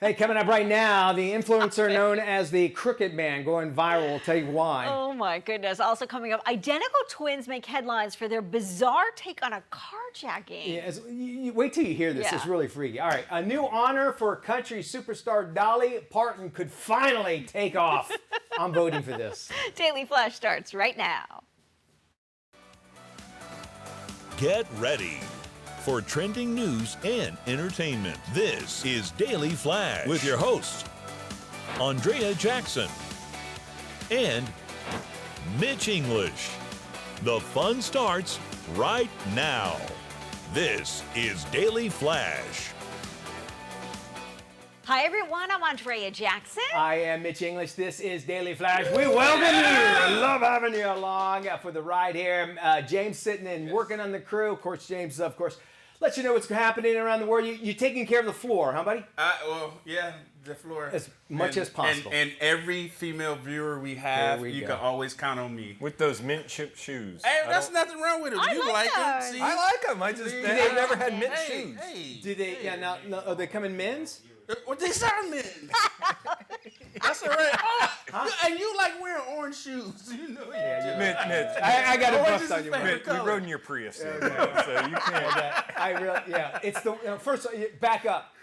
Hey, coming up right now, the influencer known as the Crooked Man going viral. We'll tell you why. Oh my goodness. Also coming up, identical twins make headlines for their bizarre take on a carjacking. Yeah, wait till you hear this. Yeah. It's really freaky. All right, a new honor for country superstar Dolly Parton could finally take off. I'm voting for this. Daily Flash starts right now. Get ready for trending news and entertainment. This is Daily Flash with your hosts, Andrea Jackson and Mitch English. The fun starts right now. This is Daily Flash. Hi everyone, I'm Andrea Jackson. I am Mitch English. This is Daily Flash. We welcome you. I love having you along for the ride here. James sitting and working on the crew. Of course, James, lets you know what's happening around the world. You're taking care of the floor, huh, buddy? The floor. As much as possible. And every female viewer we have, you can always count on me. With those mint chip shoes. Hey, that's nothing wrong with them. You like them. See? I like them. I've never had mint shoes. Hey. Do they? Yeah. Now, are they come in men's? What they sound men? That's all right. And you like wearing orange shoes. You know. Yeah. Mitch, I got a Orange bust is on his you, favorite man. we color. rode in your Prius, so you can't. It's the first. Back up.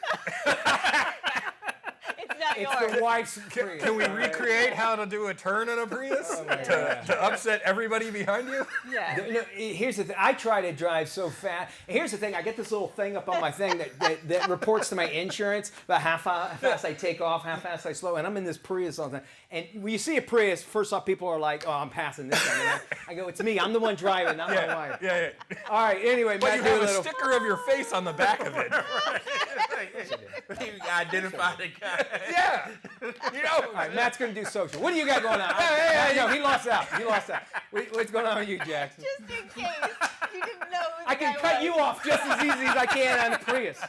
It's not It's yours. the wife's Prius. Can we recreate how to do a turn on a Prius to upset everybody behind you? Yeah. No, here's the thing. I try to drive so fast. Here's the thing. I get this little thing up on my thing that reports to my insurance about how fast I take off, how fast I slow. And I'm in this Prius all the time. And when you see a Prius, first off, people are like, "Oh, I'm passing this one." And I go, "It's me. I'm the one driving, not my wife." Yeah. All right. Anyway, But Matt you have a Doolittle. sticker of your face on the back of it. You identify the guy. Yeah. All right, Matt's going to do social. What do you got going on? No, he lost out. What's going on with you, Jackson? Just in case you didn't know who the I can guy cut was. you off just as easy as I can on the Prius.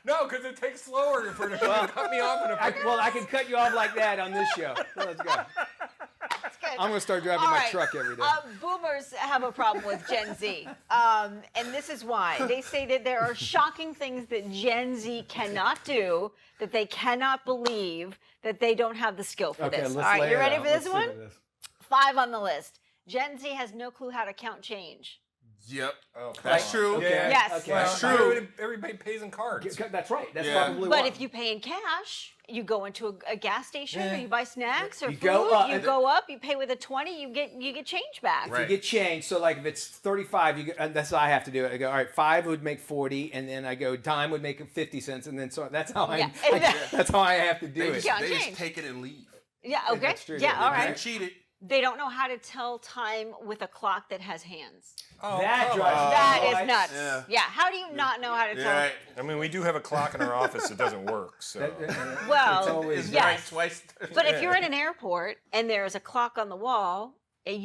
No, because it takes slower for you to cut me off in a Prius. I can cut you off like that on this show. So let's go. That's good. I'm going to start driving All my right. truck every day. Boomers have a problem with Gen Z. And this is why. They say that there are shocking things that Gen Z cannot do, that they cannot believe, that they don't have the skill for Okay, this. let's All right, lay you it ready out. for this Let's one? see what it is. 5 on the list. Gen Z has no clue how to count change. Yep. Oh, That's true. Okay. Yes. Okay. That's Well, true. Everybody pays in cards. That's right. That's Yeah. probably But why. if you pay in cash, you go into a gas station or you buy snacks or You food, go up you and- go up, you pay with a 20, you get change back. Right. You get change, so like if it's 35, you get, that's how I have to do it. I go, all right, 5 would make 40, and then I go, dime would make 50 cents, and then so that's how that's how I have to do They it. just, Count they just change. take it and leave. Yeah, okay. That's true. Yeah, all They right. cheated. They don't know how to tell time with a clock that has hands. Oh, That come drives on. me That nuts. is nuts. Yeah. How do you not know how to Yeah, tell? right. I mean, we do have a clock in our office that doesn't work, so. Well, It's always It's yes. right twice. But if you're in an airport and there's a clock on the wall, and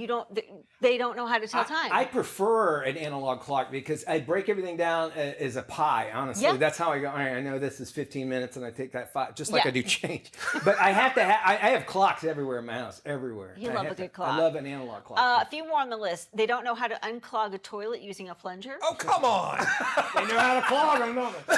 they don't know how to tell time. I prefer an analog clock because I break everything down as a pie, honestly. Yeah. That's how I go, all right, I know this is 15 minutes and I take that 5, just like Yeah. I do change. But I have to I have clocks everywhere in my house, everywhere. You I love have a good to- clock. I love an analog clock. A few more on the list. They don't know how to unclog a toilet using a plunger. Oh, come on! They know how to clog them, don't they?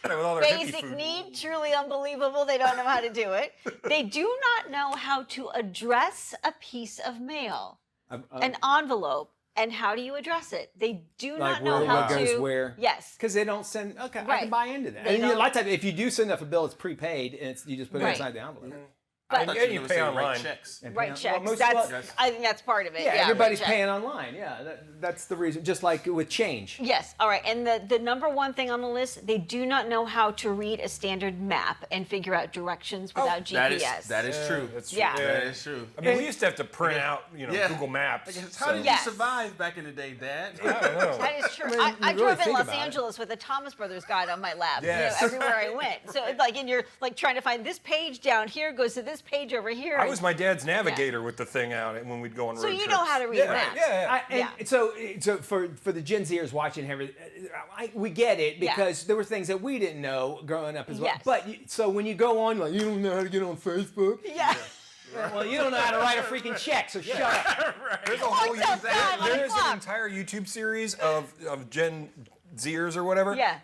With all their hippie Basic food. need, truly unbelievable. They don't know how to do it. They do not know how to address a piece of mail, an envelope, and how do you address it? They do Like not know where how what to. goes where. Yes. Because they don't send. Okay, I Right. can buy into that. They And a don't- lot of times, if you do send up a bill, it's prepaid, and you just put it Right. inside the envelope. But And you pay online. Write checks. Right Well, checks. most- That's. well, I think that's part of it. Yeah, Yeah, everybody's right check. paying online. Yeah, that's the reason. Just like with change. Yes. All right. And the number one thing on the list, they do not know how to read a standard map and figure out directions without GPS. That is true. That's true. Yeah. That is true. I mean, we used to have to print out, Yeah. Google Maps. How did Yes. you survive back in the day, Dad? I don't know. That is true. I mean, I you really drove in think Los about it. Angeles with a Thomas Brothers guide on my lap. Yes. Everywhere I went. So it's like, and you're like trying to find this page down here goes to this page over here. I was my dad's navigator with the thing out when we'd go on road So trips. you know how to read yeah, maps. Yeah. And so for the Gen Zers watching here, we get it because there were things that we didn't know growing up as well. Yes. But so when you go on, like you don't know how to get on Facebook. Yeah. Well, you don't know how to write a freaking check, so shut up. There's a whole What's up, Dad? On the There's clock. an entire YouTube series of Gen Zers or whatever. Yeah.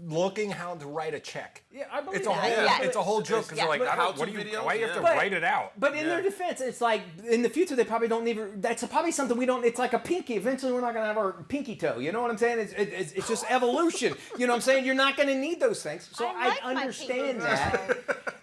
looking how to write a check. Yeah, I believe It's a that. whole, Yeah. it's a whole joke because they're like, But I don't, how-to what do you, videos, why do you have to But- write it out? But in their defense, it's like in the future they probably don't even. That's probably something we don't. It's like a pinky. Eventually, we're not going to have our pinky toe. You know what I'm saying? It's just evolution. You know what I'm saying? You're not going to need those things. So I like I my understand pinky that.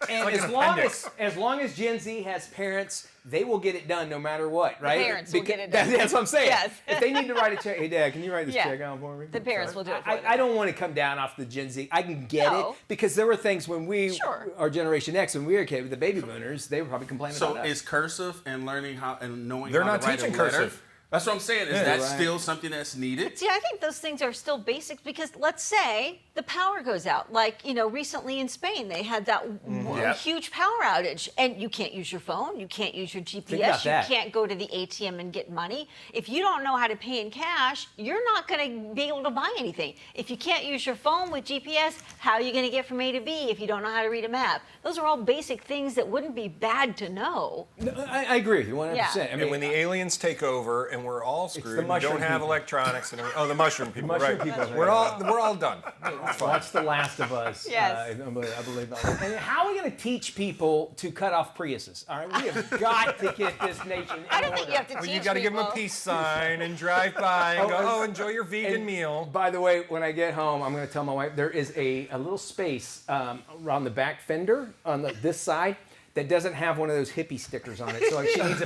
And like as an long appendix. as long as Gen Z has parents, they will get it done no matter what, right? parents will get it done. That's what I'm saying. Yes. If they need to write a check, hey Dad, can you write this Yeah. check out for me? The parents will do it for them. I don't want to come down off the Gen Z. I can get No. it because there were things when we, Sure. our Generation X, when we were a kid, the baby boomers, they were probably complaining So about us. is cursive and learning how and knowing They're how not to write teaching a letter? cursive. That's what I'm saying. Is that right. still something that's needed? See, I think those things are still basic because let's say the power goes out. Like, recently in Spain, they had that Yep. huge power outage and you can't use your phone, you can't use your about GPS, you that. can't go to the ATM and get money. If you don't know how to pay in cash, you're not going to be able to buy anything. If you can't use your phone with GPS, how are you going to get from A to B if you don't know how to read a map? Those are all basic things that wouldn't be bad to know. No, I agree with you 100%. Yeah. I mean, And when the aliens take over and we're all the screwed, we mushroom don't have people. electronics, and the mushroom people, mushroom right? people. We're all done. It's fine. watch The Last of Us. Yes. I believe that. And how are we going to teach people to cut off Priuses? All right, we have got to get this nation in I don't think order. you have to Well, teach you got to give them a people. peace sign and drive by and go, and- oh, enjoy your vegan And meal. By the way, when I get home, I'm going to tell my wife there is a little space around the back fender on this side that doesn't have one of those hippie stickers on it. So if she needs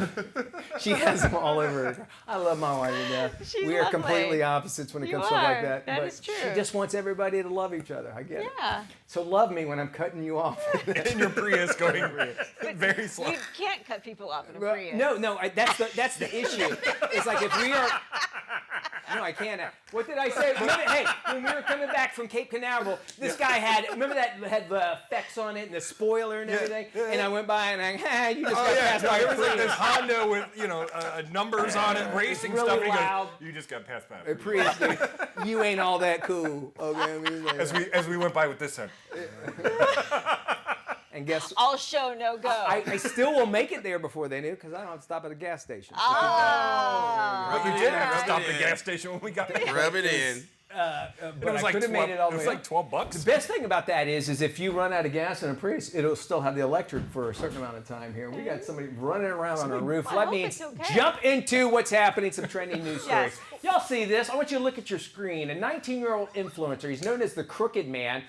she has them all over her. I love my wife to death. She's We are lovely. completely opposites when it You comes to stuff like are. that. That but is true. She just wants everybody to love each other. I get it. Yeah. So love me when I'm cutting you off. In your Prius going very slow. You can't cut people off in a Well, Prius. no, that's the issue. It's like if we are. No, I can't. What did I say? Remember, hey, when we were coming back from Cape Canaveral, this guy remember that had the effects on it and the spoiler and everything? And I went by and you just got passed by there a was like this Prius. Honda with numbers on it, racing Really stuff. And he goes, loud. you just got passed by. A Prius, dude, you ain't all that cool. Okay, I mean, like As we went by with this one. and guess All show, no go. I still will make it there before they do because I don't have to stop at a gas station. Oh. But you did have to stop at Yeah. the gas station when we got there. Rub it in. But It was I like could have made it all the way up. $12. The best thing about that is if you run out of gas in a Prius, it'll still have the electric for a certain amount of time here. We got somebody running around on a roof. I Let hope me it's okay. jump into what's happening, some trending news stories. Yes. Y'all see this? I want you to look at your screen. A 19-year-old influencer, he's known as the Crooked Man,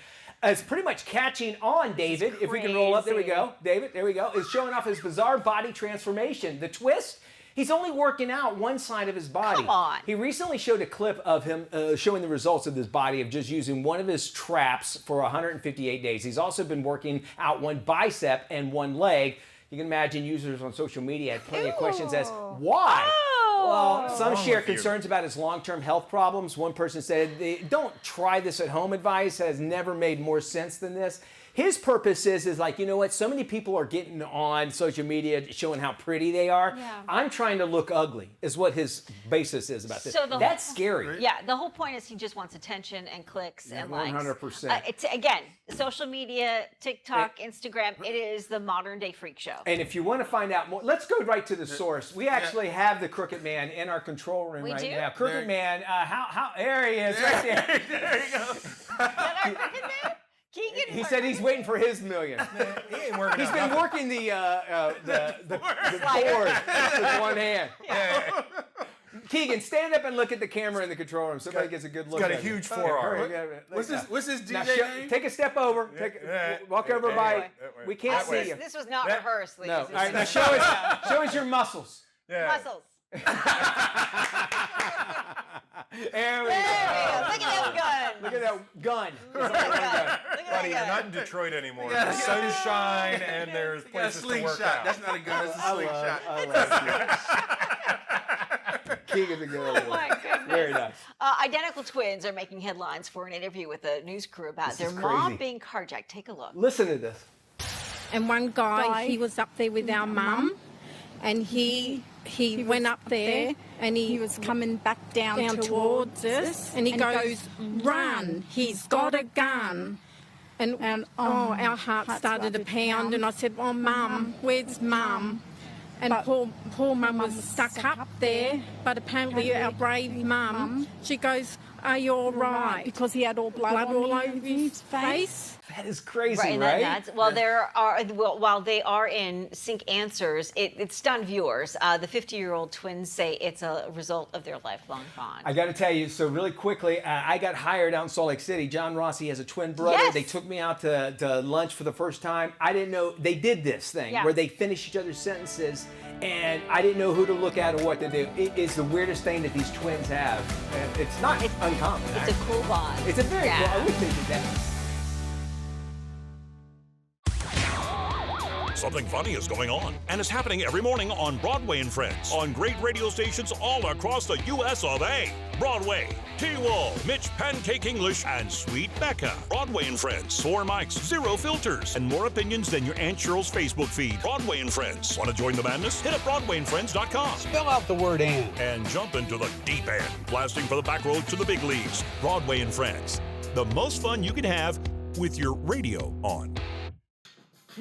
is pretty much catching on, David. If we can roll up, there we go. David, there we go. Is showing off his bizarre body transformation. The twist? He's only working out one side of his body. Come on. He recently showed a clip of him showing the results of his body of just using one of his traps for 158 days. He's also been working out one bicep and one leg. You can imagine users on social media had plenty of questions as why? Well, some share with you? concerns about his long-term health problems. One person said, don't try this at home advice has never made more sense than this. His purpose is like, you know what? So many people are getting on social media showing how pretty they are. Yeah. I'm trying to look ugly, is what his basis is about this. So the That's whole- scary. Yeah, the whole point is he just wants attention and clicks and likes. 100%. It's again, social media, TikTok, Instagram. It is the modern day freak show. And if you want to find out more, let's go right to the source. We actually have the Crooked Man in our control room We right do? now. Crooked Man, there he is, right there. There you go. Is that our Crooked Man? Keegan, He said he's waiting for his million. He ain't working He's out been nothing. working the board with one hand. Keegan, stand up and look at the camera in the control room. Somebody gets a good look. got a at you. huge Okay, forearm. hurry, What's his Now, DJ name? take a step over. Walk over by. that way. We can't That way. see you. This was not That- rehearsed, ladies No. and All right, now gentlemen. show us your muscles. Yeah. Muscles. There we There go. we go. Look at that gun. Look at that gun. Look at that gun. Look at Buddy, you're that not gun. in Detroit anymore. There's sunshine and there's Got a places to work slingshot. out. That's not a gun. That's a slingshot. Keegan's a good one. Oh my goodness. Very nice. Identical twins are making headlines for an interview with a news crew about their is mom crazy. being carjacked. Take a look. Listen to this. And one guy, he was up there with our mum, and he went up there, and he was coming back down towards us, and he goes, "Run! He's got a gun!" And our heart started to pound, and I said, "Oh, Mum, where's Mum?" And poor Mum was stuck up there, but apparently our brave Mum, she goes, are you all right? Because he had all blood all over his face. That is crazy, Right, right? and that's while they are in Sync Answers, it stunned viewers. The 50-year-old twins say it's a result of their lifelong bond. I got to tell you, so really quickly, I got hired out in Salt Lake City. John Rossi has a twin brother. Yes. They took me out to lunch for the first time. I didn't know they did this thing Yeah. where they finish each other's sentences, and I didn't know who to look at or what to do. It is the weirdest thing that these twins have. And it's not uncommon. It's a cool bond. It's a very cool. I wish they did that. Something funny is going on, and it's happening every morning on Broadway and Friends on great radio stations all across the U.S. of A. Broadway, T-Wall, Mitch Pancake English, and Sweet Becca. Broadway and Friends, 4 mics, 0 filters, and more opinions than your Aunt Cheryl's Facebook feed. Broadway and Friends. Want to join the madness? Hit up BroadwayandFriends.com. Spell out the word "and." And jump into the deep end, blasting for the back roads to the big leagues. Broadway and Friends. The most fun you can have with your radio on.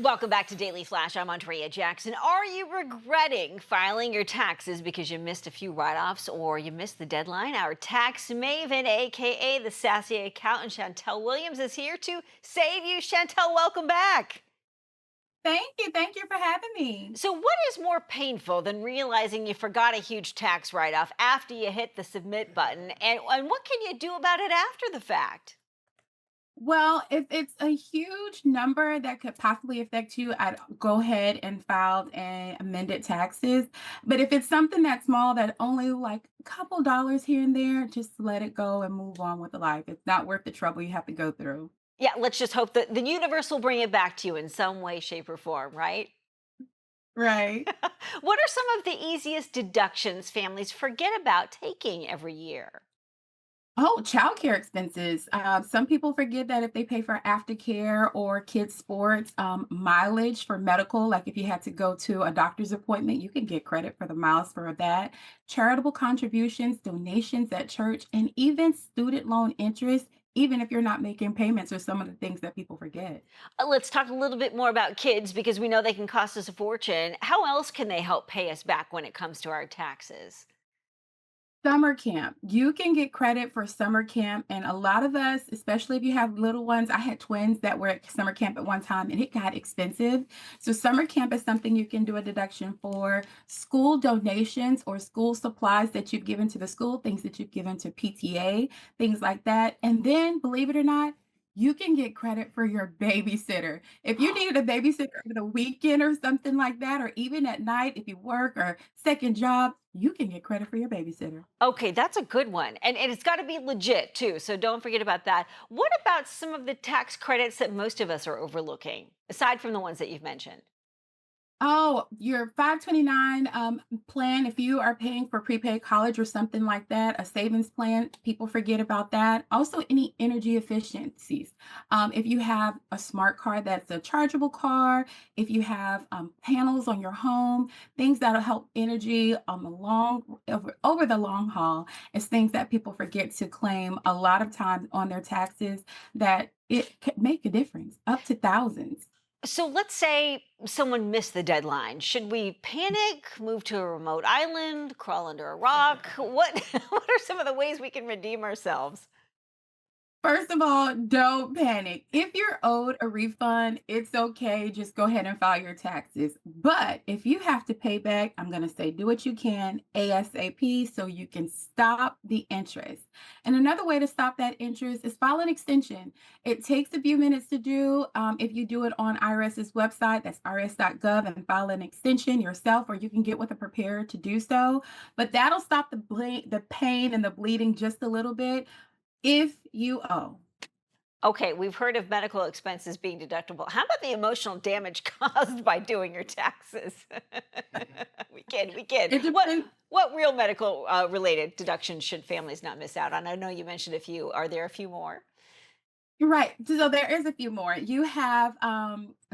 Welcome back to Daily Flash. I'm Andrea Jackson. Are you regretting filing your taxes because you missed a few write-offs or you missed the deadline? Our tax maven, aka the sassy accountant, Chantel Williams, is here to save you. Chantel, welcome back. Thank you. Thank you for having me. So what is more painful than realizing you forgot a huge tax write-off after you hit the submit button? And what can you do about it after the fact? Well, if it's a huge number that could possibly affect you, I'd go ahead and file an amended taxes. But if it's something that's small, that only like a couple dollars here and there, just let it go and move on with life. It's not worth the trouble you have to go through. Yeah, let's just hope that the universe will bring it back to you in some way, shape, or form, right? Right. What are some of the easiest deductions families forget about taking every year? Oh, childcare expenses. Some people forget that if they pay for aftercare or kids' sports, mileage for medical, like if you had to go to a doctor's appointment, you can get credit for the miles for that. Charitable contributions, donations at church, and even student loan interest, even if you're not making payments, are some of the things that people forget. Let's talk a little bit more about kids because we know they can cost us a fortune. How else can they help pay us back when it comes to our taxes? Summer camp. You can get credit for summer camp. And a lot of us, especially if you have little ones, I had twins that were at summer camp at one time and it got expensive. So summer camp is something you can do a deduction for. School donations or school supplies that you've given to the school, things that you've given to PTA, things like that. And then, believe it or not, you can get credit for your babysitter. If you needed a babysitter over the weekend or something like that, or even at night, if you work or second job, you can get credit for your babysitter. Okay, that's a good one. And it's got to be legit too, so don't forget about that. What about some of the tax credits that most of us are overlooking, aside from the ones that you've mentioned? Oh, your 529 plan, if you are paying for prepaid college or something like that, a savings plan, people forget about that. Also, any energy efficiencies. If you have a smart car that's a chargeable car, if you have panels on your home, things that'll help energy on the over the long haul, is things that people forget to claim a lot of times on their taxes that it could make a difference, up to thousands. So let's say someone missed the deadline. Should we panic, move to a remote island, crawl under a rock? What are some of the ways we can redeem ourselves? First of all, don't panic. If you're owed a refund, it's okay. Just go ahead and file your taxes. But if you have to pay back, I'm going to say do what you can ASAP so you can stop the interest. And another way to stop that interest is file an extension. It takes a few minutes to do. If you do it on IRS's website, that's irs.gov, and file an extension yourself, or you can get with a preparer to do so. But that'll stop the pain and the bleeding just a little bit. If you owe. Okay, we've heard of medical expenses being deductible. How about the emotional damage caused by doing your taxes? We kid. What real medical related deductions should families not miss out on? I know you mentioned a few. Are there a few more? You're right. So there is a few more. You have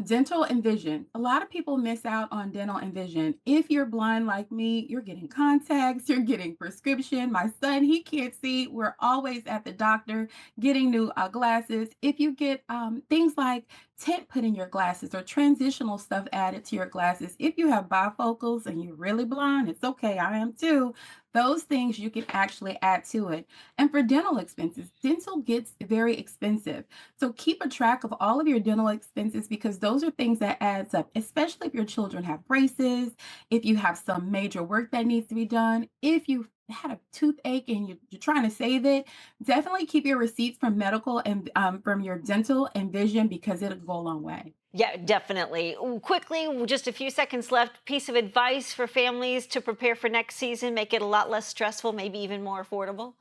dental and vision. A lot of people miss out on dental and vision. If you're blind like me, you're getting contacts, you're getting prescription. My son, he can't see. We're always at the doctor getting new glasses. If you get things like tint put in your glasses or transitional stuff added to your glasses. If you have bifocals and you're really blind, it's okay. I am too. Those things you can actually add to it. And for dental expenses, dental gets very expensive. So keep a track of all of your dental expenses because those are things that adds up, especially if your children have braces, if you have some major work that needs to be done, if you had a toothache and you're trying to save it, definitely keep your receipts from medical and from your dental and vision because it'll go a long way. Yeah, definitely. Quickly, just a few seconds left. Piece of advice for families to prepare for next season, make it a lot less stressful, maybe even more affordable.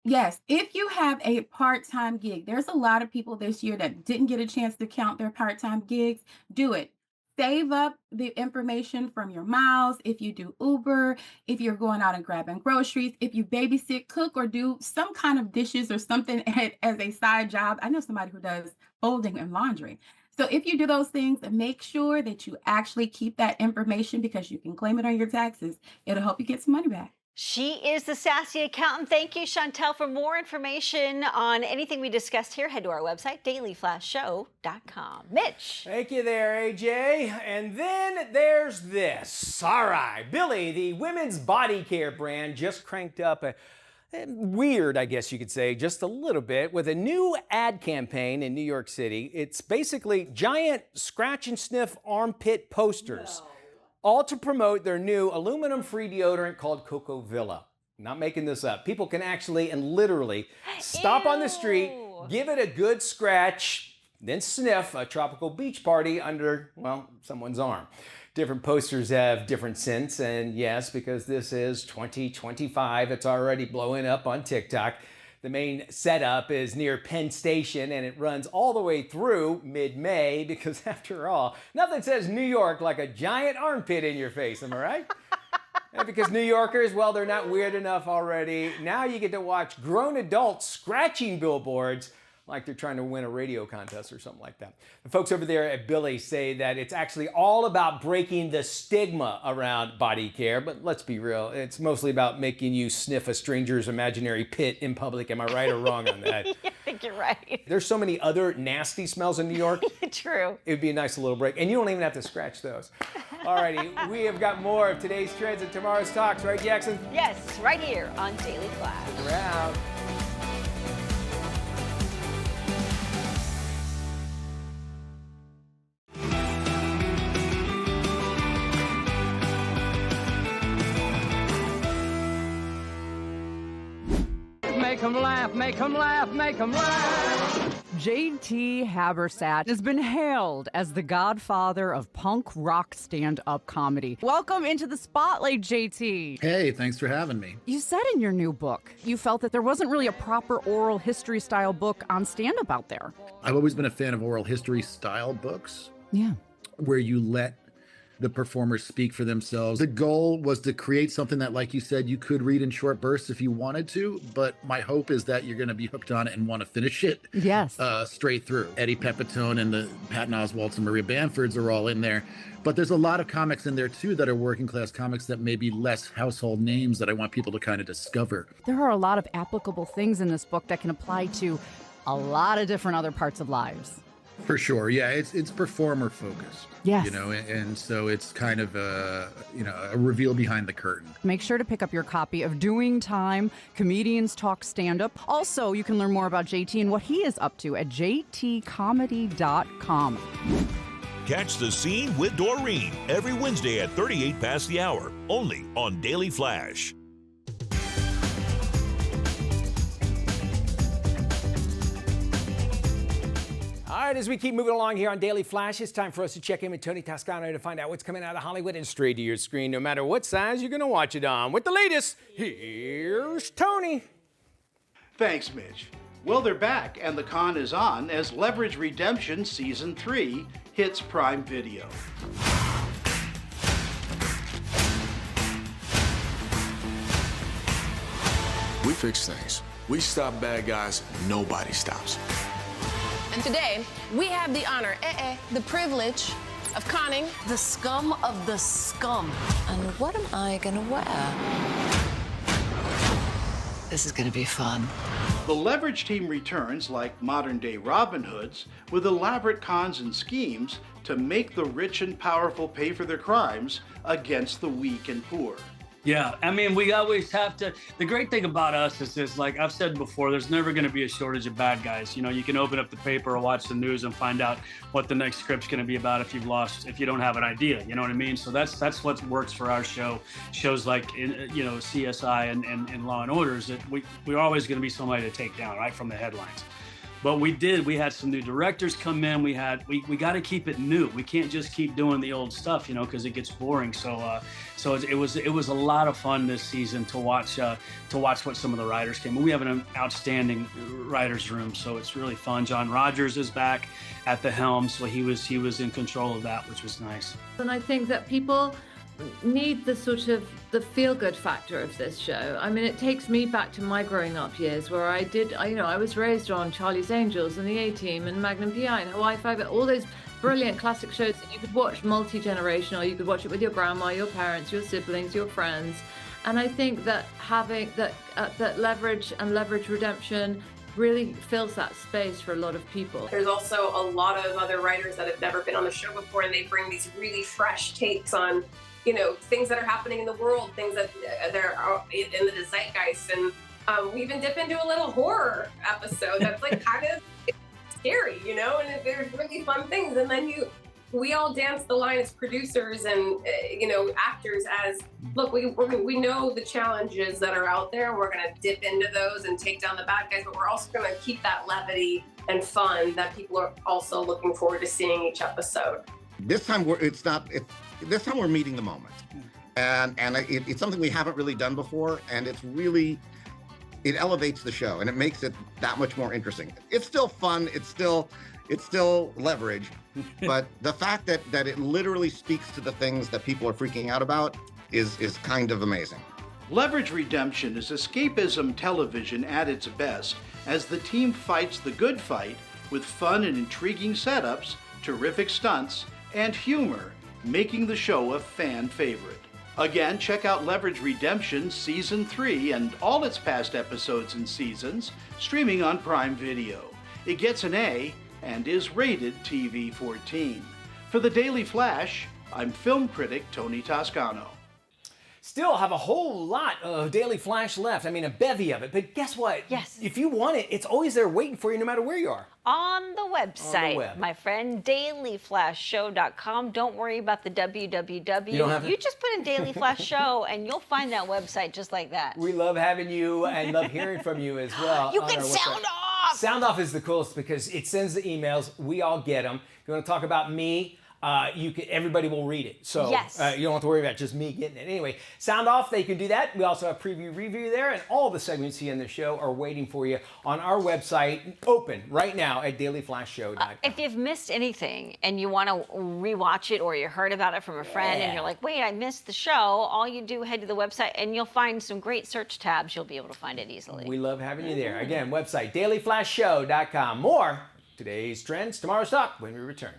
Yes, if you have a part-time gig, there's a lot of people this year that didn't get a chance to count their part-time gigs. Do it. Save up the information from your miles. If you do Uber, if you're going out and grabbing groceries, if you babysit, cook, or do some kind of dishes or something as a side job. I know somebody who does folding and laundry. So if you do those things, make sure that you actually keep that information because you can claim it on your taxes. It'll help you get some money back. She is the Sassy Accountant. Thank you, Chantel. For more information on anything we discussed here, head to our website, dailyflashshow.com. Mitch. Thank you there, AJ. And then there's this. All right, Billy, the women's body care brand, just cranked up a weird, I guess you could say, just a little bit, with a new ad campaign in New York City. It's basically giant scratch and sniff armpit posters. No. All to promote their new aluminum-free deodorant called Cocoa Villa. Not making this up. People can actually and literally stop on the street, give it a good scratch, then sniff a tropical beach party under, well, someone's arm. Different posters have different scents, and yes, because this is 2025, it's already blowing up on TikTok. The main setup is near Penn Station, and it runs all the way through mid-May because, after all, nothing says New York like a giant armpit in your face, am I right? And because New Yorkers, well, they're not weird enough already. Now you get to watch grown adults scratching billboards like they're trying to win a radio contest or something like that. The folks over there at Billy say that it's actually all about breaking the stigma around body care, but let's be real, it's mostly about making you sniff a stranger's imaginary pit in public. Am I right or wrong on that? I think you're right. There's so many other nasty smells in New York. True. It would be a nice little break, and you don't even have to scratch those. Alrighty, we have got more of today's trends and tomorrow's talks, right, Jackson? Yes, right here on Daily Flash. We're out. Make 'em laugh, make 'em laugh, make 'em laugh. J.T. Habersat has been hailed as the godfather of punk rock stand-up comedy. Welcome into the spotlight, J.T. Hey, thanks for having me. You said in your new book, you felt that there wasn't really a proper oral history style book on stand-up out there. I've always been a fan of oral history style books. Yeah. Where you let the performers speak for themselves. The goal was to create something that, like you said, you could read in short bursts if you wanted to, but my hope is that you're going to be hooked on it and want to finish it. Yes. Straight through. Eddie Pepitone and the Patton Oswalts and Maria Bamfords are all in there. But there's a lot of comics in there, too, that are working class comics that may be less household names that I want people to kind of discover. There are a lot of applicable things in this book that can apply to a lot of different other parts of lives. For sure, yeah, it's performer focused. Yes. You know, and so it's kind of a reveal behind the curtain. Make sure to pick up your copy of Doing Time, Comedians Talk Stand-Up. Also, you can learn more about JT and what he is up to at jtcomedy.com. Catch The Scene with Doreen every Wednesday at 38 past the hour, only on Daily Flash. All right, as we keep moving along here on Daily Flash, it's time for us to check in with Tony Toscano to find out what's coming out of Hollywood and straight to your screen, no matter what size you're going to watch it on. With the latest, here's Tony. Thanks, Mitch. Well, they're back, and the con is on as Leverage Redemption Season 3 hits Prime Video. We fix things. We stop bad guys. Nobody stops. And today, we have the honor, the privilege of conning the scum of the scum. And what am I gonna wear? This is gonna be fun. The Leverage team returns like modern-day Robin Hoods with elaborate cons and schemes to make the rich and powerful pay for their crimes against the weak and poor. Yeah, I mean, we always have to. The great thing about us is this, like I've said before, there's never going to be a shortage of bad guys. You know, you can open up the paper or watch the news and find out what the next script's going to be about if you don't have an idea. You know what I mean? So that's what works for our show. Shows like, CSI and Law and Order is that we're always going to be somebody to take down, right, from the headlines. But we had some new directors come in. We got to keep it new. We can't just keep doing the old stuff, because it gets boring. So it was a lot of fun this season to watch what some of the writers came. We have an outstanding writers room, so it's really fun. John Rogers is back at the helm, so he was in control of that, which was nice. And I think that people need the feel-good factor of this show. I mean, it takes me back to my growing up years where I was raised on Charlie's Angels and the A-Team and Magnum PI and Hawaii Five, all those brilliant classic shows that you could watch multi-generational. You could watch it with your grandma, your parents, your siblings, your friends. And I think that having that Leverage and Leverage Redemption really fills that space for a lot of people. There's also a lot of other writers that have never been on the show before, and they bring these really fresh takes on things that are happening in the world, things that are in the zeitgeist. And we even dip into a little horror episode that's like kind of scary, and there's really fun things. And then we all dance the line as producers and, actors as, look, we know the challenges that are out there. We're going to dip into those and take down the bad guys, but we're also going to keep that levity and fun that people are also looking forward to seeing each episode. This time this time we're meeting the moment, and it's something we haven't really done before, and it elevates the show and it makes it that much more interesting. It's still fun. It's still Leverage, but the fact that it literally speaks to the things that people are freaking out about is kind of amazing. Leverage Redemption is escapism television at its best as the team fights the good fight with fun and intriguing setups, terrific stunts, and humor, making the show a fan favorite. Again, check out Leverage Redemption Season 3 and all its past episodes and seasons, streaming on Prime Video. It gets an A and is rated TV-14. For the Daily Flash, I'm film critic Tony Toscano. Still have a whole lot of Daily Flash left. I mean, a bevy of it. But guess what? Yes. If you want it, it's always there waiting for you no matter where you are. On the website, On the web. my friend, dailyflashshow.com. Don't worry about the www. You don't have to- You just put in Daily Flash Show and you'll find that website just like that. We love having you and love hearing from you as well. You on can our sound website. off! Sound off is the coolest because it sends the emails. We all get them. If you want to talk about me, everybody will read it. So Yes. you don't have to worry about just me getting it. Anyway, sound off, they can do that. We also have preview review there, and all the segments you see in the show are waiting for you on our website, open right now at dailyflashshow.com. If you've missed anything and you want to rewatch it or you heard about it from a friend and you're like, wait, I missed the show, all you do, head to the website and you'll find some great search tabs. You'll be able to find it easily. We love having you there. Again, website dailyflashshow.com. More today's trends, tomorrow's talk when we return.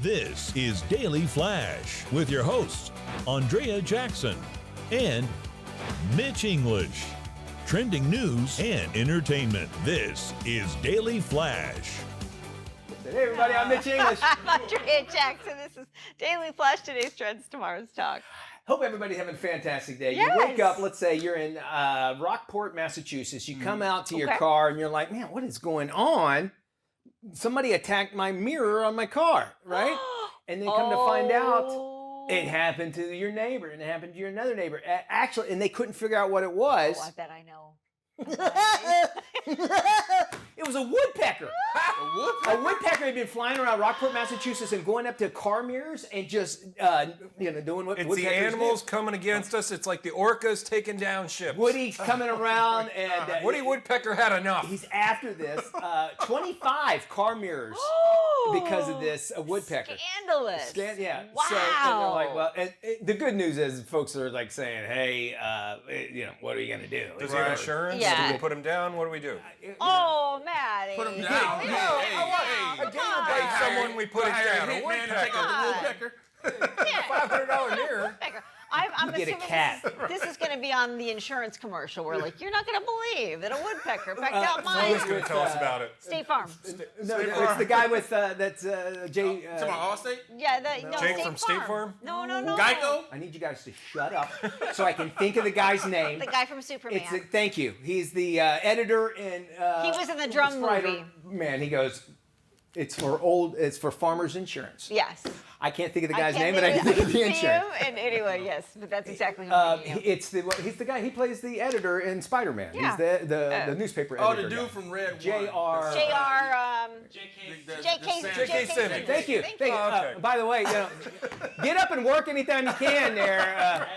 This is Daily Flash with your hosts, Andrea Jackson and Mitch English. Trending news and entertainment. This is Daily Flash. Hey everybody, I'm Mitch English. I'm Andrea Jackson. This is Daily Flash, today's trends, tomorrow's talk. Hope everybody's having a fantastic day. Yes. You wake up, let's say you're in Rockport, Massachusetts. You come out to your Okay. car and you're like, man, what is going on? Somebody attacked my mirror on my car, right? And then come to find out, it happened to your neighbor and it happened to your another neighbor. Actually, and they couldn't figure out what it was. Oh, I bet I know. It was a woodpecker. A woodpecker had been flying around Rockport, Massachusetts, and going up to car mirrors and just, doing what It's the woodpeckers animals do. coming against us. It's like the orcas taking down ships. Woody's coming around, and Woody Woodpecker had enough. He's after this. 25 car mirrors because of this woodpecker. Scandalous. Yeah. Wow. So and they're like, well, the good news is folks are like saying, hey, what are you gonna do? Does he have insurance? Yeah. Do we put him down? What do we do? Oh, Maddie. Put him down. A gator bites someone, we put it down. A woodpecker. $500 mirror. I'm You get a assuming cat. This is going to be on the insurance commercial. We're like, you're not going to believe that a woodpecker pecked out Who's my going to tell us about it? State Farm. No, it's the guy with that's Jay. Come on, Allstate? Yeah, no, Jake from State Farm? No. Geico? I need you guys to shut up so I can think of the guy's name. The guy from Superman. Thank you. He's the editor and He was in the drum movie. Man, he goes, it's for farmers insurance. Yes. I can't think of the guy's name, but I can think of the insurance. And anyway, yes, but that's exactly who I'm thinking of. He's the guy. He plays the editor in Spider-Man. Yeah. He's the newspaper editor. Oh, the dude guy. from Red J.R. J.K. Simmons. Thank you. Oh, okay. By the way, get up and work anytime you can there.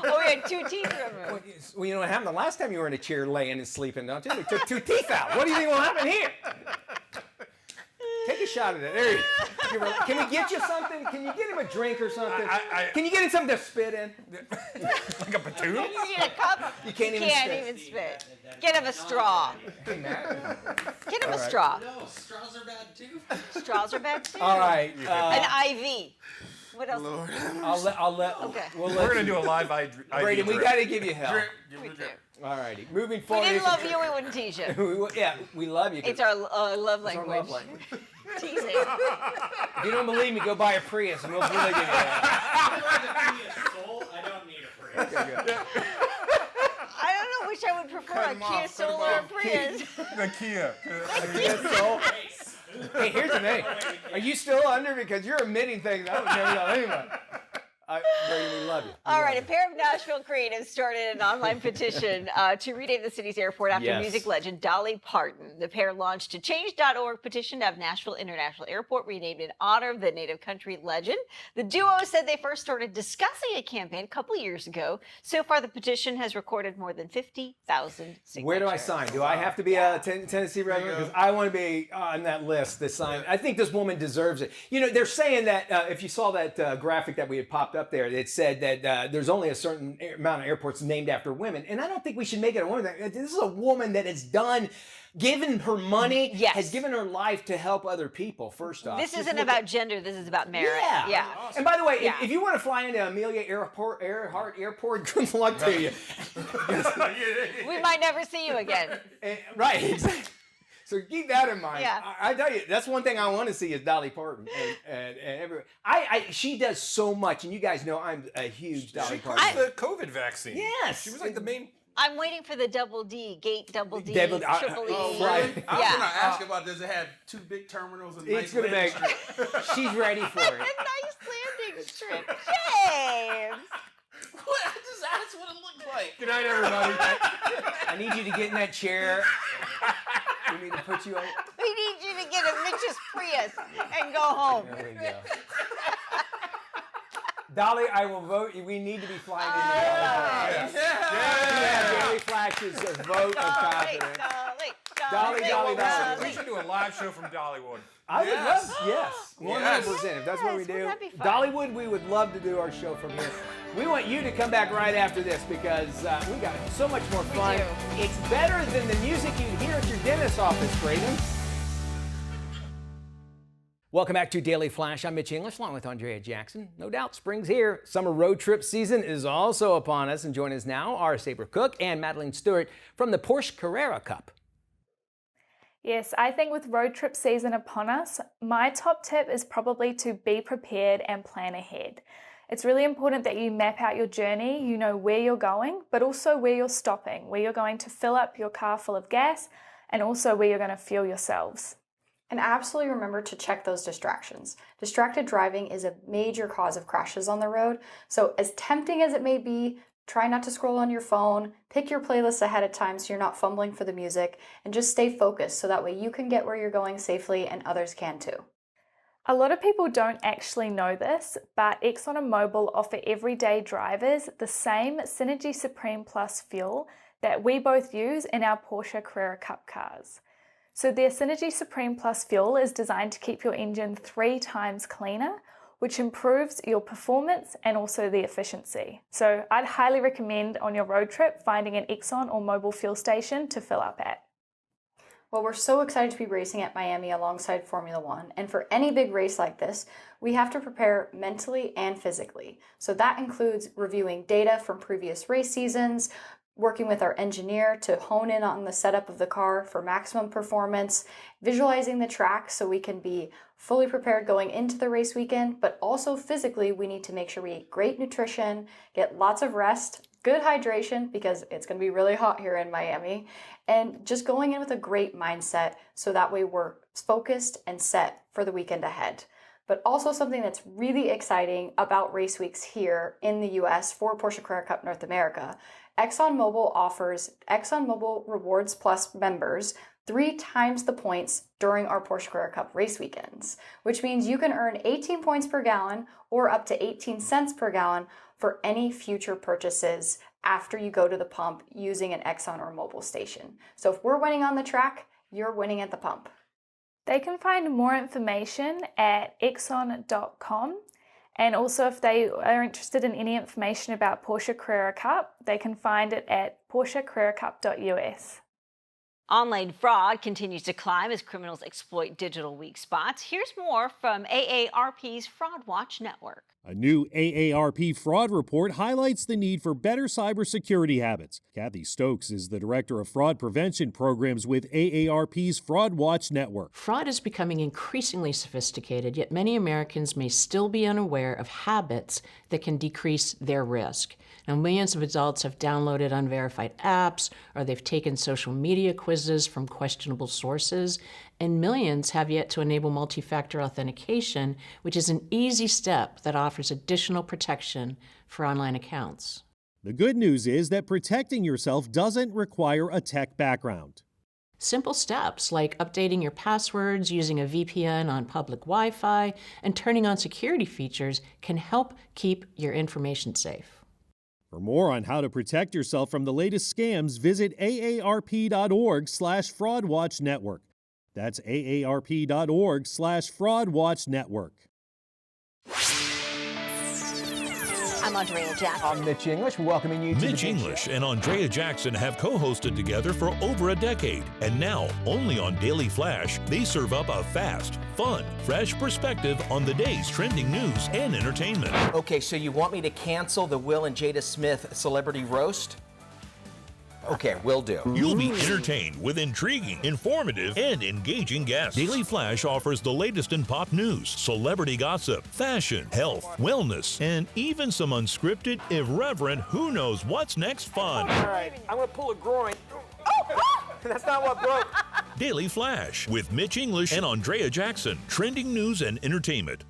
Oh, we had 2 teeth removed. Well, you know what happened the last time you were in a chair laying and sleeping, don't you? They took 2 teeth out. What do you think will happen here? Take a shot at it. There you go. Can we get you something? Can you get him a drink or something? Can you get him something to spit in? Like a platoon? You need a cup? You can't even spit. spit. Get him a straw. Hey, Matt. Get him a All right. straw. No, straws are bad too. Straws are bad too. All right. An IV. What else? Lord. I'll let. Okay. We're We're going to do a live IV Brady, we drip. got to give you help. Drip. Give We him a do. drip. All righty. Moving We forward. didn't love you, we wouldn't tease you. we love you. It's our love It's our language. love language. Teasing. If you don't believe me, go buy a Prius and we'll really give you that. I don't need a Prius. Okay, good. I don't know which I would prefer, Cut a him Kia off, cut Soul him or a off. Prius. The Kia. Yes, Soul. Hey, here's the thing. Are you still under? Because you're admitting things I would never tell anyone. Brady, we love you. All right, a pair of Nashville creatives started an online petition to rename the city's airport after Yes. music legend Dolly Parton. The pair launched a change.org petition to have Nashville International Airport renamed in honor of the native country legend. The duo said they first started discussing a campaign a couple years ago. So far, the petition has recorded more than 50,000 signatures. Where do I sign? Do I have to be a Tennessee resident? Because I want to be on that list to sign. I think this woman deserves it. You know, they're saying that if you saw that graphic that we had popped up there, it said that there's only a certain amount of airports named after women. And I don't think we should make it a woman thing. This is a woman that has given her money, has given her life to help other people, first off. This Just isn't look about gender, this is about merit. Yeah. And by the way, if you want to fly into Amelia Earhart Airport, good luck to you. We might never see you again. Right, exactly. So keep that in mind. Yeah. I tell you, that's one thing I want to see is Dolly Parton. And everywhere. She does so much, and you guys know I'm a huge Dolly Parton. She pushed the COVID vaccine. Yes. She was like the main... I'm waiting for the double D, triple E. Oh, really? I was Yeah. going to ask about, does it have 2 big terminals and It's nice going to landing make... strip? She's ready for it. A nice landing strip. James! What? I just asked what it looked like. Good night, everybody. I need you to get in that chair. We need to put you on... We need you to get a Mitch's Prius and go home. There we go. Dolly, I will vote. We need to be flying into Dolly. Yeah. Daily Flash's vote of confidence. Dolly. We should do a live show from Dollywood. I would love, yes, 100%. If that's what we do, Wouldn't that be fun? Dollywood, we would love to do our show from here. We want you to come back right after this because we got so much more fun. It's better than the music you hear at your dentist's office, Braden. Welcome back to Daily Flash. I'm Mitch English along with Andrea Jackson. No doubt spring's here. Summer road trip season is also upon us. And join us now are Sabre Cook and Madeline Stewart from the Porsche Carrera Cup. Yes, I think with road trip season upon us, my top tip is probably to be prepared and plan ahead. It's really important that you map out your journey, you know where you're going, but also where you're stopping, where you're going to fill up your car full of gas, and also where you're going to fuel yourselves. And absolutely remember to check those distractions. Distracted driving is a major cause of crashes on the road, so as tempting as it may be, Try not to scroll on your phone, pick your playlist ahead of time so you're not fumbling for the music, and just stay focused so that way you can get where you're going safely and others can too. A lot of people don't actually know this, but Exxon and Mobil offer everyday drivers the same Synergy Supreme Plus fuel that we both use in our Porsche Carrera Cup cars. So their Synergy Supreme Plus fuel is designed to keep your engine 3 times cleaner, which improves your performance and also the efficiency. So I'd highly recommend on your road trip finding an Exxon or Mobil fuel station to fill up at. Well, we're so excited to be racing at Miami alongside Formula One, and for any big race like this, we have to prepare mentally and physically. So that includes reviewing data from previous race seasons, working with our engineer to hone in on the setup of the car for maximum performance, visualizing the track so we can be fully prepared going into the race weekend, but also physically we need to make sure we eat great nutrition, get lots of rest, good hydration because it's going to be really hot here in Miami, and just going in with a great mindset so that way we're focused and set for the weekend ahead. But also something that's really exciting about race weeks here in the US for Porsche Carrera Cup North America, ExxonMobil offers ExxonMobil Rewards Plus members 3 times the points during our Porsche Carrera Cup race weekends, which means you can earn 18 points per gallon or up to 18 cents per gallon for any future purchases after you go to the pump using an Exxon or Mobil station. So if we're winning on the track, you're winning at the pump. They can find more information at exxon.com. And also if they are interested in any information about Porsche Carrera Cup, they can find it at porschecarreracup.us. Online fraud continues to climb as criminals exploit digital weak spots. Here's more from AARP's Fraud Watch Network. A new AARP fraud report highlights the need for better cybersecurity habits. Kathy Stokes is the director of fraud prevention programs with AARP's Fraud Watch Network. Fraud is becoming increasingly sophisticated, yet many Americans may still be unaware of habits that can decrease their risk. Now, millions of adults have downloaded unverified apps, or they've taken social media quizzes from questionable sources, and millions have yet to enable multi-factor authentication, which is an easy step that offers additional protection for online accounts. The good news is that protecting yourself doesn't require a tech background. Simple steps like updating your passwords, using a VPN on public Wi-Fi, and turning on security features can help keep your information safe. For more on how to protect yourself from the latest scams, visit aarp.org/fraudwatchnetwork. That's aarp.org/fraudwatchnetwork. I'm Andrea Jackson. I'm Mitch English, welcoming you to Mitch English and Andrea Jackson have co-hosted together for over a decade. And now, only on Daily Flash, they serve up a fast, fun, fresh perspective on the day's trending news and entertainment. Okay, so you want me to cancel the Will and Jada Smith celebrity roast? Okay, will do. You'll be entertained with intriguing, informative, and engaging guests. Daily Flash offers the latest in pop news, celebrity gossip, fashion, health, wellness, and even some unscripted, irreverent, who knows what's next fun. All right, I'm gonna pull a groin. Oh, that's not what broke. Daily Flash with Mitch English and Andrea Jackson. Trending news and entertainment.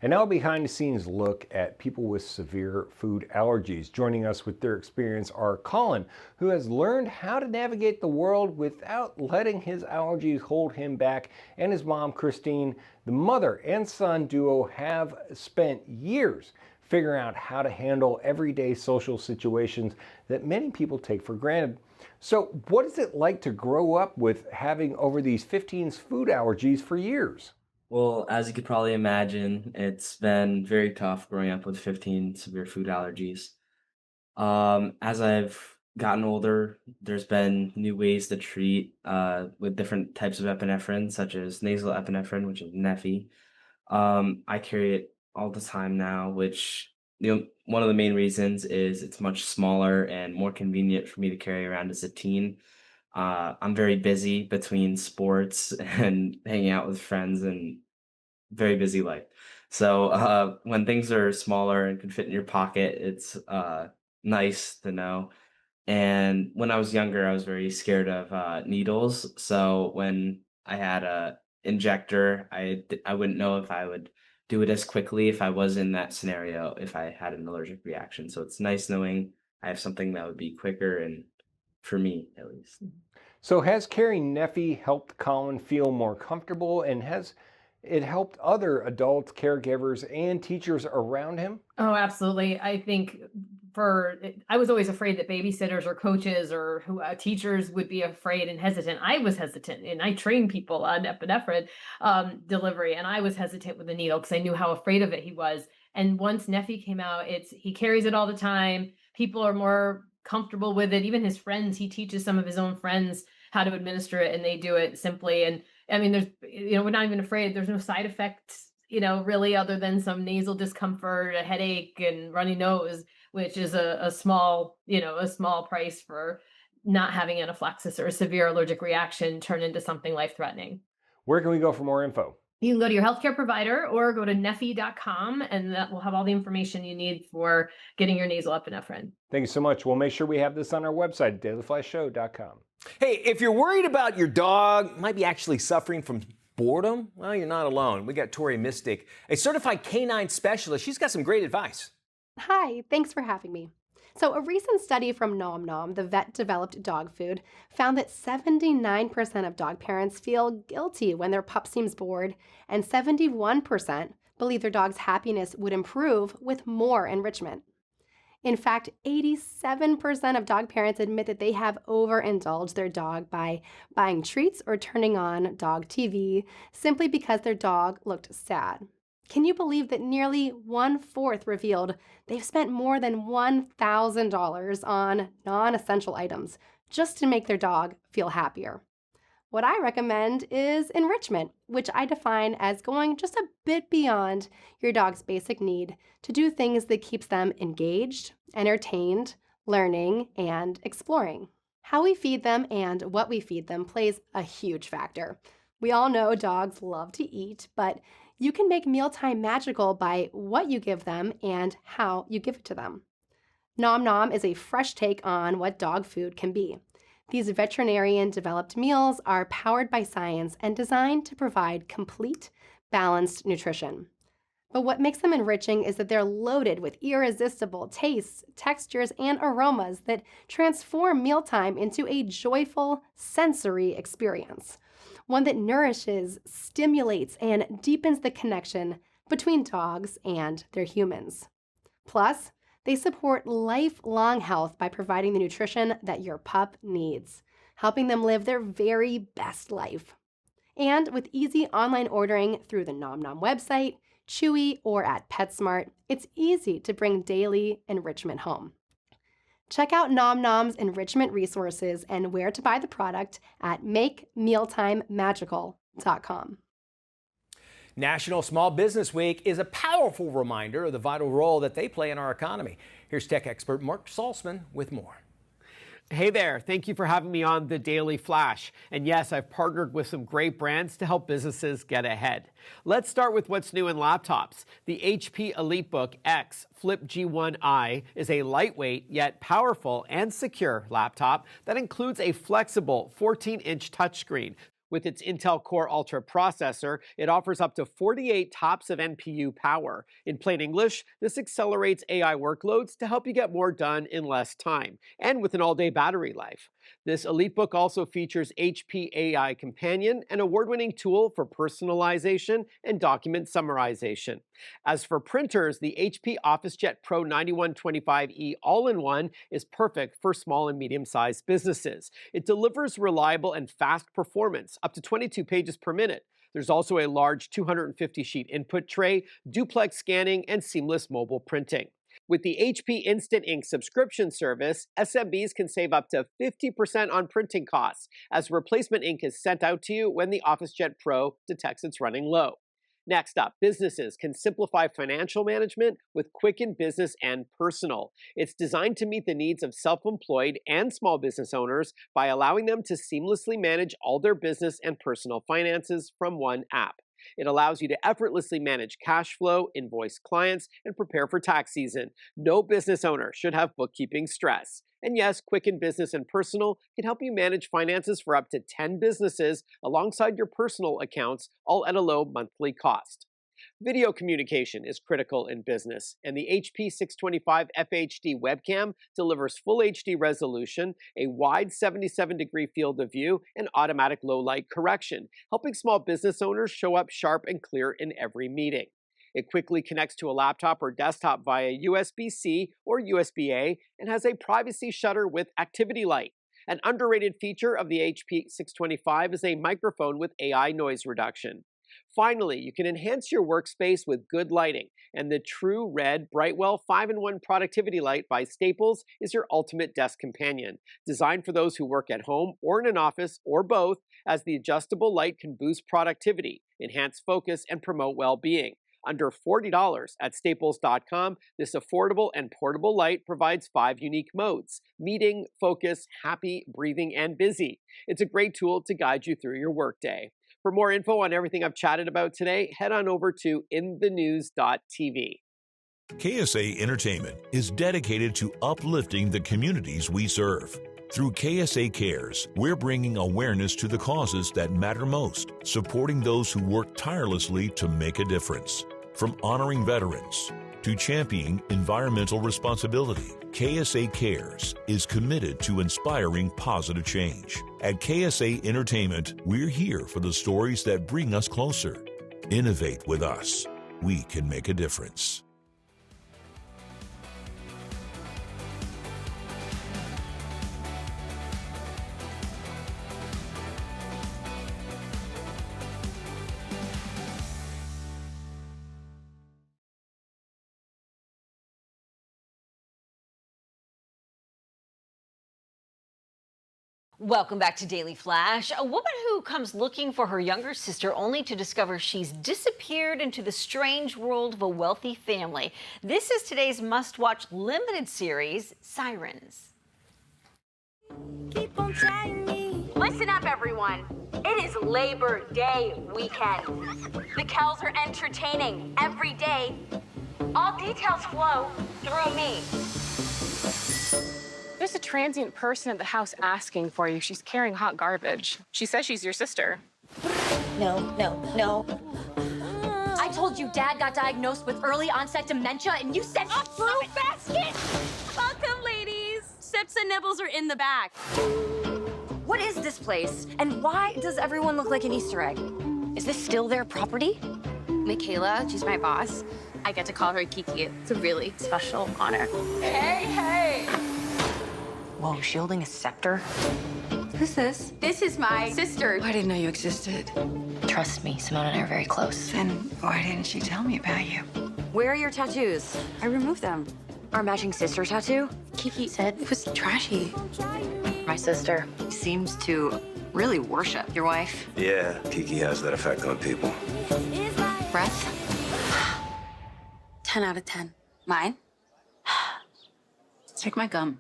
And now a behind-the-scenes look at people with severe food allergies. Joining us with their experience are Colin, who has learned how to navigate the world without letting his allergies hold him back, and his mom, Christine. The mother and son duo have spent years figuring out how to handle everyday social situations that many people take for granted. So what is it like to grow up with having over these 15 food allergies for years? Well, as you could probably imagine, it's been very tough growing up with 15 severe food allergies. As I've gotten older, there's been new ways to treat with different types of epinephrine, such as nasal epinephrine, which is Neffy. I carry it all the time now, which one of the main reasons is it's much smaller and more convenient for me to carry around as a teen. I'm very busy between sports and hanging out with friends and very busy life. So when things are smaller and can fit in your pocket, it's nice to know And when I was younger, I was very scared of needles. So when I had a injector, I wouldn't know if I would do it as quickly if I was in that scenario, if I had an allergic reaction. So it's nice knowing I have something that would be quicker, and for me at least. So has carrying Neffy helped Colin feel more comfortable, and has it helped other adults, caregivers, and teachers around him? Oh, absolutely. I think I was always afraid that babysitters or coaches or teachers would be afraid and hesitant. I was hesitant, and I trained people on epinephrine delivery, and I was hesitant with the needle because I knew how afraid of it he was. And once Neffy came out, he carries it all the time. People are more comfortable with it. Even his friends, he teaches some of his own friends how to administer it, and they do it simply. And I mean, we're not even afraid. There's no side effects, really, other than some nasal discomfort, a headache, and runny nose, which is a small price for not having anaphylaxis or a severe allergic reaction turn into something life-threatening. Where can we go for more info? You can go to your healthcare provider or go to neffy.com, and that will have all the information you need for getting your nasal epinephrine. Thank you so much. We'll make sure we have this on our website, dailyflyshow.com. Hey, if you're worried about your dog might be actually suffering from boredom, well, you're not alone. We got Tori Mystic, a certified canine specialist. She's got some great advice. Hi, thanks for having me. So a recent study from Nom Nom, the vet-developed dog food, found that 79% of dog parents feel guilty when their pup seems bored, and 71% believe their dog's happiness would improve with more enrichment. In fact, 87% of dog parents admit that they have overindulged their dog by buying treats or turning on dog TV simply because their dog looked sad. Can you believe that nearly 1/4 revealed they've spent more than $1,000 on non-essential items just to make their dog feel happier? What I recommend is enrichment, which I define as going just a bit beyond your dog's basic need to do things that keeps them engaged, entertained, learning, and exploring. How we feed them and what we feed them plays a huge factor. We all know dogs love to eat, but you can make mealtime magical by what you give them and how you give it to them. Nom Nom is a fresh take on what dog food can be. These veterinarian-developed meals are powered by science and designed to provide complete, balanced nutrition. But what makes them enriching is that they're loaded with irresistible tastes, textures, and aromas that transform mealtime into a joyful sensory experience. One that nourishes, stimulates, and deepens the connection between dogs and their humans. Plus, they support lifelong health by providing the nutrition that your pup needs, helping them live their very best life. And with easy online ordering through the Nom Nom website, Chewy, or at PetSmart, it's easy to bring daily enrichment home. Check out Nom Nom's enrichment resources and where to buy the product at MakeMealtimeMagical.com. National Small Business Week is a powerful reminder of the vital role that they play in our economy. Here's tech expert Mark Salzman with more. Hey there, thank you for having me on the Daily Flash. And yes, I've partnered with some great brands to help businesses get ahead. Let's start with what's new in laptops. The HP EliteBook X Flip G1i is a lightweight yet powerful and secure laptop that includes a flexible 14-inch touchscreen. With its Intel Core Ultra processor, it offers up to 48 TOPS of NPU power. In plain English, this accelerates AI workloads to help you get more done in less time, and with an all-day battery life. This EliteBook also features HP AI Companion, an award-winning tool for personalization and document summarization. As for printers, the HP OfficeJet Pro 9125E all-in-one is perfect for small and medium-sized businesses. It delivers reliable and fast performance, up to 22 pages per minute. There's also a large 250-sheet input tray, duplex scanning, and seamless mobile printing. With the HP Instant Ink subscription service, SMBs can save up to 50% on printing costs, as replacement ink is sent out to you when the OfficeJet Pro detects it's running low. Next up, businesses can simplify financial management with Quicken Business and Personal. It's designed to meet the needs of self-employed and small business owners by allowing them to seamlessly manage all their business and personal finances from one app. It allows you to effortlessly manage cash flow, invoice clients, and prepare for tax season. No business owner should have bookkeeping stress. And yes, Quicken Business and Personal can help you manage finances for up to 10 businesses alongside your personal accounts, all at a low monthly cost. Video communication is critical in business, and the HP 625 FHD webcam delivers full HD resolution, a wide 77-degree field of view, and automatic low-light correction, helping small business owners show up sharp and clear in every meeting. It quickly connects to a laptop or desktop via USB-C or USB-A and has a privacy shutter with activity light. An underrated feature of the HP 625 is a microphone with AI noise reduction. Finally, you can enhance your workspace with good lighting, and the True Red Brightwell 5-in-1 Productivity Light by Staples is your ultimate desk companion. Designed for those who work at home or in an office or both, as the adjustable light can boost productivity, enhance focus, and promote well-being. Under $40 at staples.com, this affordable and portable light provides 5 unique modes: meeting, focus, happy, breathing, and busy. It's a great tool to guide you through your workday. For more info on everything I've chatted about today, head on over to inthenews.tv. KSA Entertainment is dedicated to uplifting the communities we serve. Through KSA Cares, we're bringing awareness to the causes that matter most, supporting those who work tirelessly to make a difference. From honoring veterans to championing environmental responsibility, KSA Cares is committed to inspiring positive change. At KSA Entertainment, we're here for the stories that bring us closer. Innovate with us. We can make a difference. Welcome back to Daily Flash. A woman who comes looking for her younger sister only to discover she's disappeared into the strange world of a wealthy family. This is today's must-watch limited series, Sirens. Keep on trying me. Listen up, everyone. It is Labor Day weekend. The Kells are entertaining every day. All details flow through me. There's a transient person at the house asking for you. She's carrying hot garbage. She says she's your sister. No. I told you Dad got diagnosed with early onset dementia, and you said a fruit basket! Welcome, ladies. Sips and nibbles are in the back. What is this place? And why does everyone look like an Easter egg? Is this still their property? Michaela, she's my boss. I get to call her Kiki. It's a really special honor. Hey! Whoa, is she holding a scepter? Who's this? This is my sister. I didn't know you existed. Trust me, Simone and I are very close. Then why didn't she tell me about you? Where are your tattoos? I removed them. Our matching sister tattoo? Kiki said it was trashy. My sister seems to really worship your wife. Yeah, Kiki has that effect on people. Breath? 10 out of 10. Mine? Take my gum.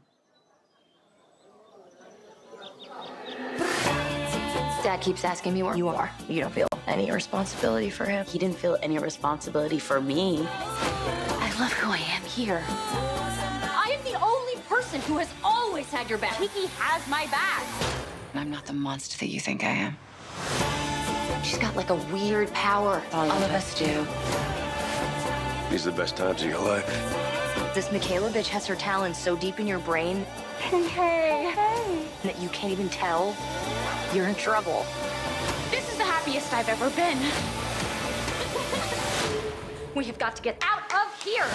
Dad keeps asking me where you are. You don't feel any responsibility for him. He didn't feel any responsibility for me. I love who I am here. I am the only person who has always had your back. Kiki has my back. I'm not the monster that you think I am. She's got like a weird power. All of us do. These are the best times of your life. This Michaela bitch has her talents so deep in your brain Hey. that you can't even tell you're in trouble. This is the happiest I've ever been. We have got to get out of here.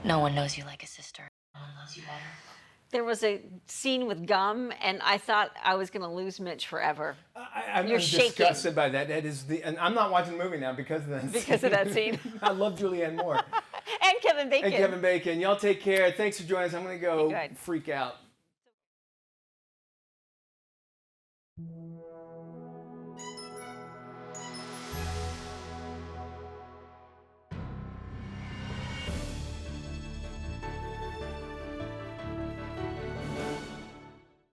No one knows you like a sister. No one loves you better. There was a scene with gum, and I thought I was going to lose Mitch forever. I'm You're shaking. disgusted by that. That is and I'm not watching the movie now because of that. Because of that scene. I love Julianne Moore. And Kevin Bacon. And Kevin Bacon. Y'all take care. Thanks for joining us. I'm going to go freak out.